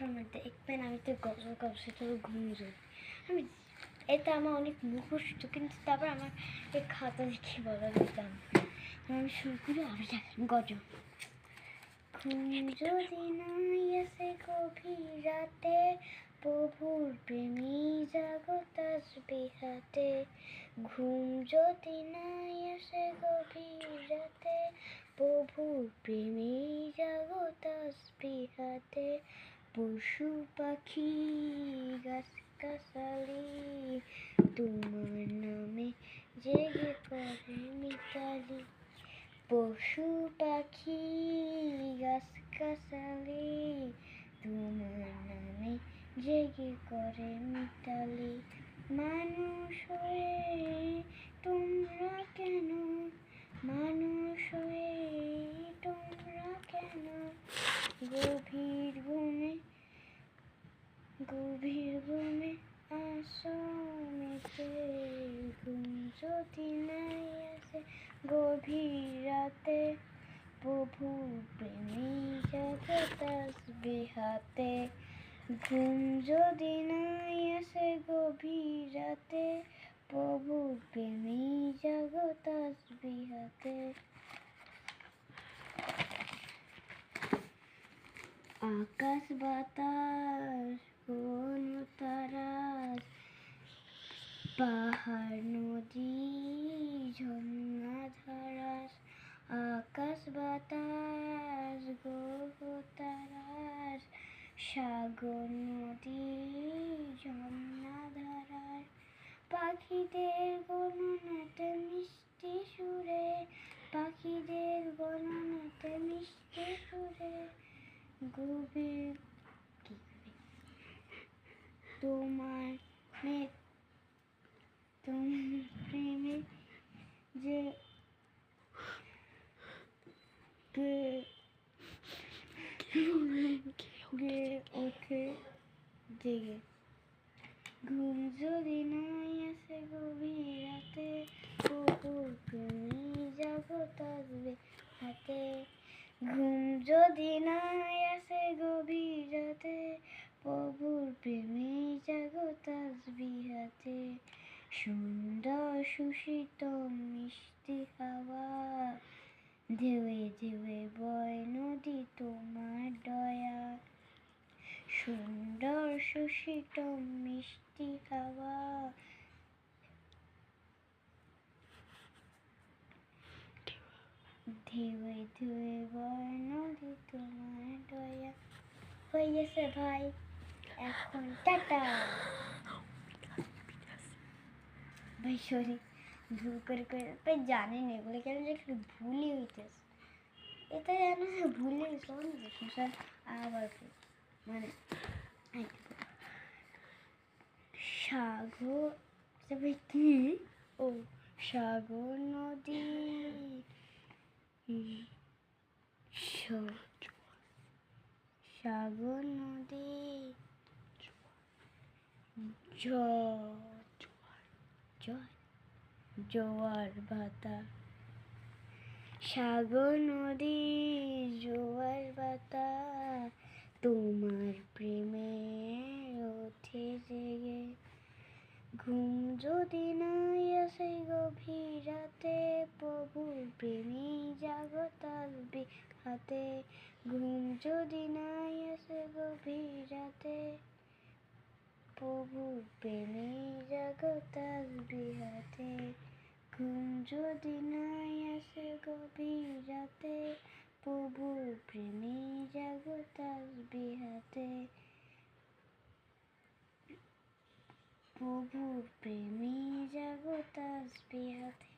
আমার দেখবেন আমি তো গজল গাবো, সেটা হলো ঘুম যদি। আমি এটা আমার অনেক মুখস্থ, কিন্তু তারপর আমার এই খাতা দেখে বলা যেতাম। আমি শুরু করি, আমি গজল। ঘুম যদি নাই আসে গভীর রাতে, প্রভুর প্রেমী জাগো তাসবিহাতে। ঘুম যদি নাই আসে গভীর রাতে, প্রভুর প্রেমী জাগো তাসবিহাতে। পশু পাখি গাছ গাছালি তোমার নামে জেগে করে মিতালি। পশু পাখি গাছ গাছালি তোমার নামে জেগে করে মিতালি। মানুষ হয়ে তোমরা কেন, মানুষ হয়ে তোমরা কেন, গভীর ঘুমে গভীর ঘুমে আসো মেতে। ঘুম যদি নাই আসে গভীর রাতে, প্রভু প্রেমী জাগো তাসবিহাতে। ঘুম যদি নাই আসে গভীর রাতে, প্রভু প্রেমী জাগো তাসবিহাতে। আকাশ বাতাস কোন তারাস, পাহাড় নদী ঝর্ণা ধারাস। আকাশ বাতাস গ্রহ তারাস, সাগর নদী ঝর্ণা ধারাস। পাখিদের গণনাতে মিষ্টি সুরে, পাখিদের গণনাতে মিষ্টি সুরে, গভীর তোমার প্রেমে যে গে ওঠে জেগে। ঘুম যদি নাই আসে গভীর রাতে, প্রভুর প্রেমী জাগো তাসবিহাতে। ঘুম যদি নাই আসে গভীর রাতে, প্রভুর প্রেমী জাগো তাসবিহাতে। সুন্দর সুশীতল মিষ্টি হাওয়া, ঢেউয়ে ঢেউয়ে বয় নদী তোমার দয়া। সুন্দর সুশীতল মিষ্টি হাওয়া, ঢেউয়ে ঢেউয়ে বয় নদী তোমার দয়া। হয়ে গেছে ভাই, এখন টাটা ভাই। সরি, ভুল করে ভাই, জানেন এগুলো কেন যে একটু ভুলই হইতেছে। এটা জানো যে ভুলে শোন স্যার। আবার মানে সাগর ভাই কি, ও সাগর নদী সাগর নদী জোয়ার ভাটা। সাগর নদী জোয়ার ভাটা, তোমার প্রেমে ওঠে জেগে। ঘুম যদি নাই আসে গভীর রাতে, প্রভুর প্রেমী জাগো তাসবিহাতে। ঘুম যদি নাই আসে গভীর রাতে, প্রভুর প্রেমী জাগো তাসবিহাতে। ঘুম যদি নাই আসে গভীর রাতে, প্রভুর প্রেমী জাগো তাসবিহাতে। প্রভুর প্রেমী জাগো তাসবিহাতে।